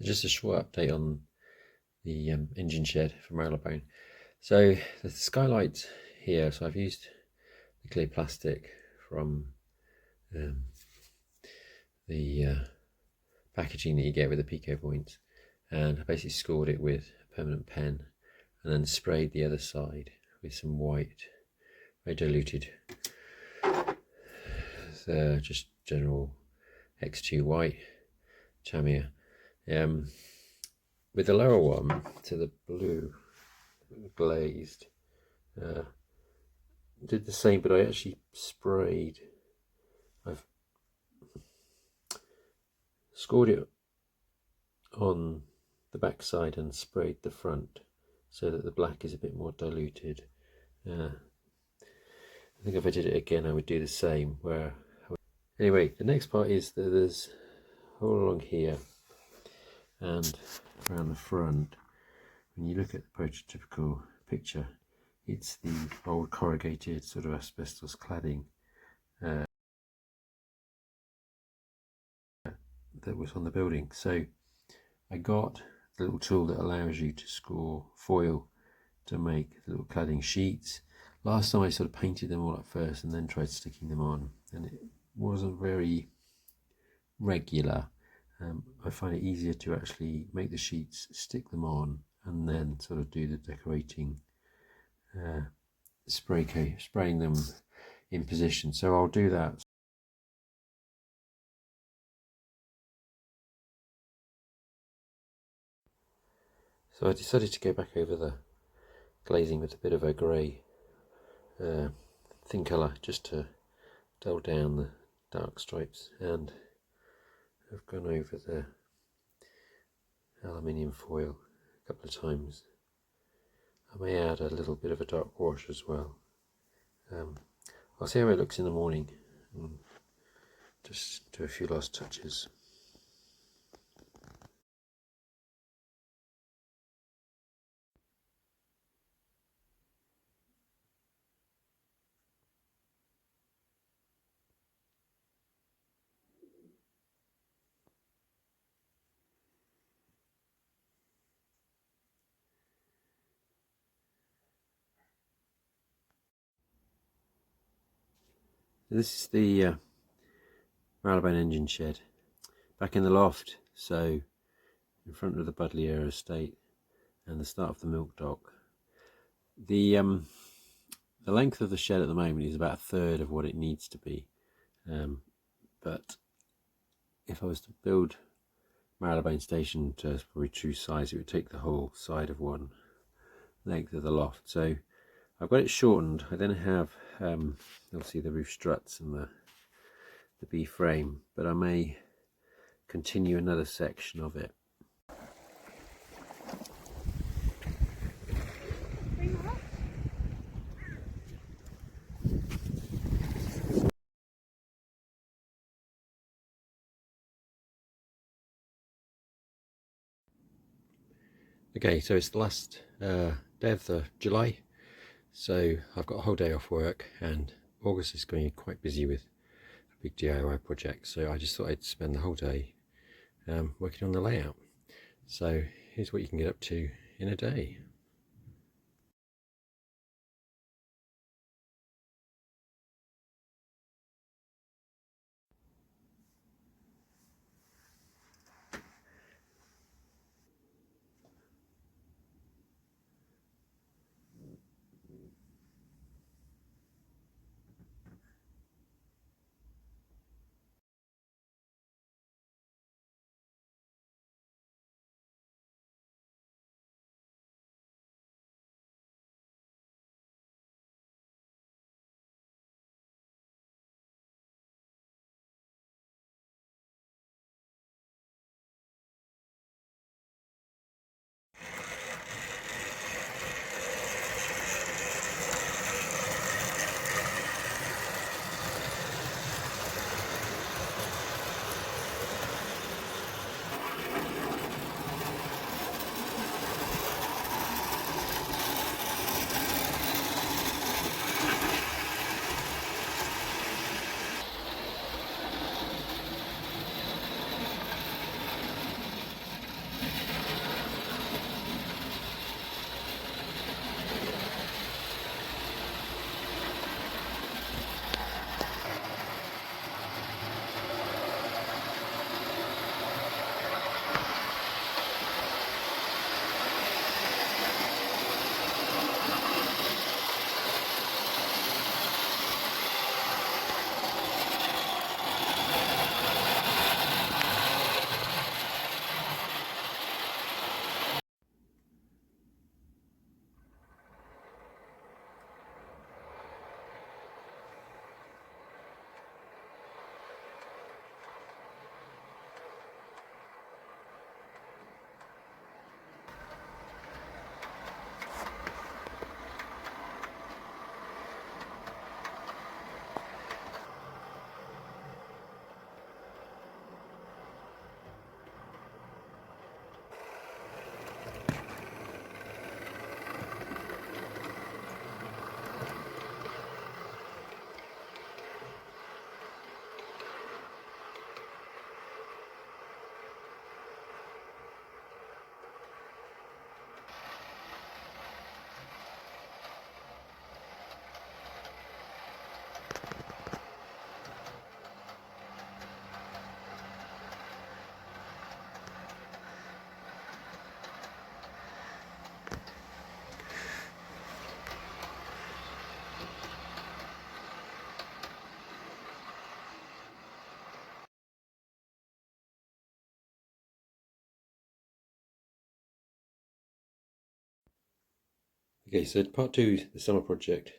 Just a short update on the engine shed for Marylebone. So the skylight here, so I've used the clear plastic from the packaging that you get with the Pico points, and I basically scored it with a permanent pen and then sprayed the other side with some white, very diluted, just general X2 white Tamiya. With the lower one to the blue glazed, did the same, but I actually sprayed. I've scored it on the back side and sprayed the front so that the black is a bit more diluted. I think if I did it again I would do the same. Anyway, the next part is that there's all along here and around the front, when you look at the prototypical picture, it's the old corrugated sort of asbestos cladding that was on the building. So I got the little tool that allows you to score foil to make little cladding sheets. Last time I sort of painted them all at first and then tried sticking them on, and it wasn't very regular. I find it easier to actually make the sheets, stick them on, and then sort of do the decorating, spraying them in position. So I'll do that. So I decided to go back over the glazing with a bit of a grey thin colour, just to dull down the dark stripes, and I've gone over the aluminium foil a couple of times. I may add a little bit of a dark wash as well. I'll see how it looks in the morning and just do a few last touches. This is the Marylebone engine shed back in the loft, so in front of the Budleyer estate and the start of the milk dock. The length of the shed at the moment is about a third of what it needs to be, but if I was to build Marylebone Station to probably true size, it would take the whole side of one length of the loft. So I've got it shortened. I then have obviously the roof struts and the B frame, but I may continue another section of it. Okay, so it's the last day of the July, so I've got a whole day off work, and August is going to be quite busy with a big DIY project, so I just thought I'd spend the whole day working on the layout. So here's what you can get up to in a day. Okay, so part two, the summer project,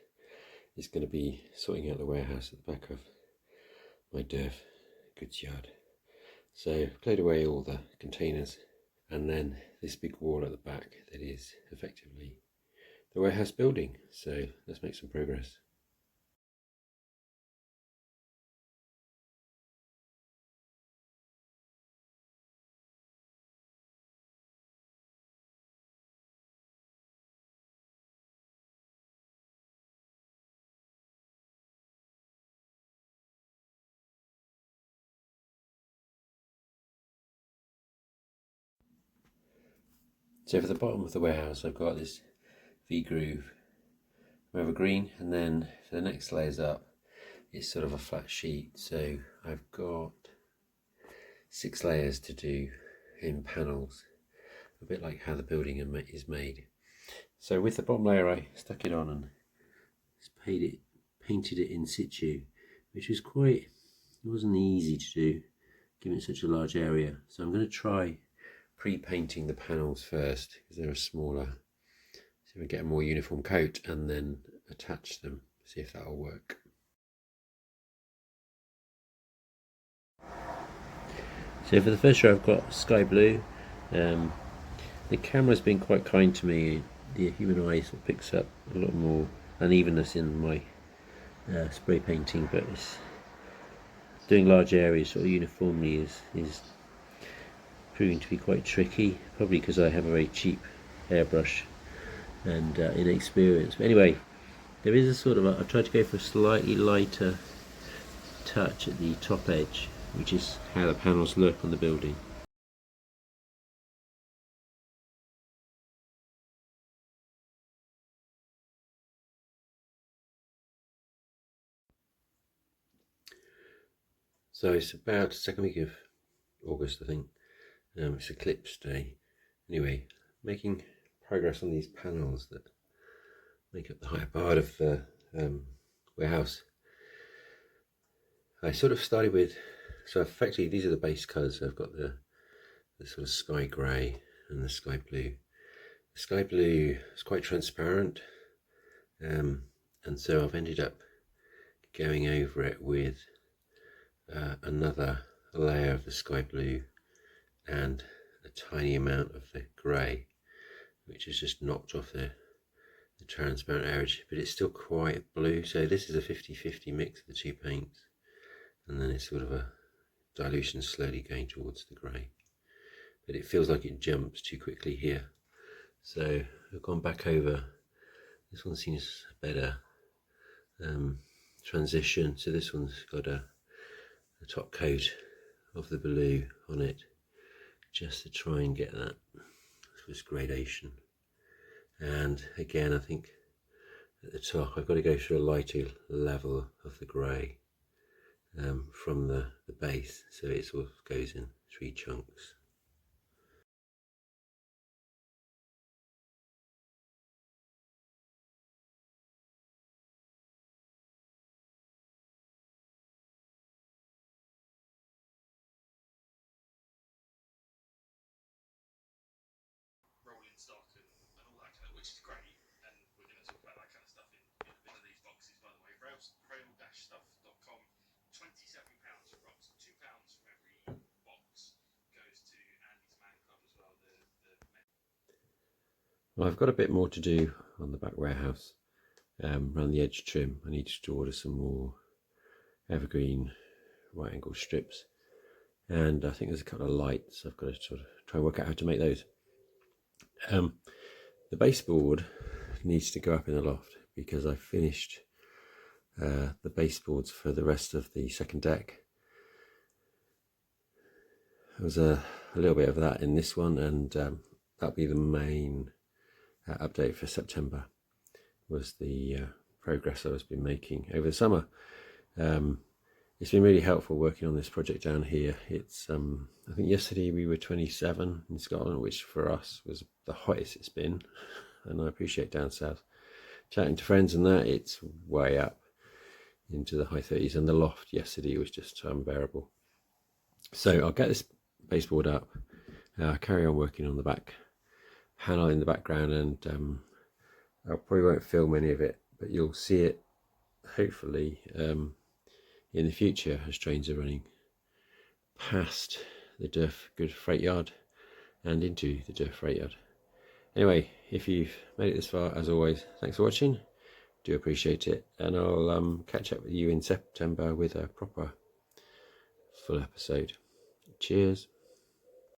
is going to be sorting out the warehouse at the back of my DERF goods yard. So I've cleared away all the containers, and then this big wall at the back that is effectively the warehouse building. So let's make some progress. So for the bottom of the warehouse, I've got this V-groove over green, and then for the next layers up, it's sort of a flat sheet. So I've got 6 layers to do in panels, a bit like how the building is made. So with the bottom layer, I stuck it on and painted it in situ, which was it wasn't easy to do given such a large area. So I'm going to try pre-painting the panels first because they're smaller, so we get a more uniform coat, and then attach them, see if that'll work. So for the first row I've got sky blue. The camera's been quite kind to me. The human eye sort of picks up a lot more unevenness in my spray painting, but it's doing large areas sort of uniformly is proving to be quite tricky, probably because I have a very cheap airbrush and inexperience. But anyway, there is a sort of I tried to go for a slightly lighter touch at the top edge, which is how the panels look on the building. So it's about the second week of August, I think. It's Eclipse Day. Anyway, making progress on these panels that make up the higher part of the warehouse. I sort of started with, so effectively these are the base colours. So I've got the sort of sky grey and the sky blue. The sky blue is quite transparent, and so I've ended up going over it with another layer of the sky blue and a tiny amount of the grey, which is just knocked off the transparent edge, but it's still quite blue. So this is a 50-50 mix of the two paints, and then it's sort of a dilution slowly going towards the grey, but it feels like it jumps too quickly here. So I've gone back over, this one seems better transition. So this one's got a top coat of the blue on it, just to try and get that this gradation. And again, I think at the top I've got to go through a lighter level of the grey from the base, so it sort of goes in 3 chunks. Rolling stock and all that kind of, which is great, and we're going to talk about that kind of stuff in one of these boxes, by the way. Rail-stuff.com, £27 for box, £2 from every box goes to Andy's Man Club as well. Well, I've got a bit more to do on the back warehouse, around the edge trim. I need to order some more evergreen right angle strips, and I think there's a couple of lights. I've got to sort of try and work out how to make those. The baseboard needs to go up in the loft because I finished the baseboards for the rest of the second deck. There was a little bit of that in this one, and that'll be the main update for September, was the progress I've been making over the summer. It's been really helpful working on this project down here. It's I think yesterday we were 27 in Scotland, which for us was the hottest it's been, and I appreciate down south chatting to friends and that it's way up into the high 30s, and the loft yesterday was just unbearable. So I'll get this baseboard up, carry on working on the back panel in the background, and I probably won't film any of it, but you'll see it hopefully in the future as trains are running past the Durfgood Freight Yard and into the Durf Freight Yard. Anyway, if you've made it this far, as always, thanks for watching. Do appreciate it, and I'll catch up with you in September with a proper full episode. Cheers.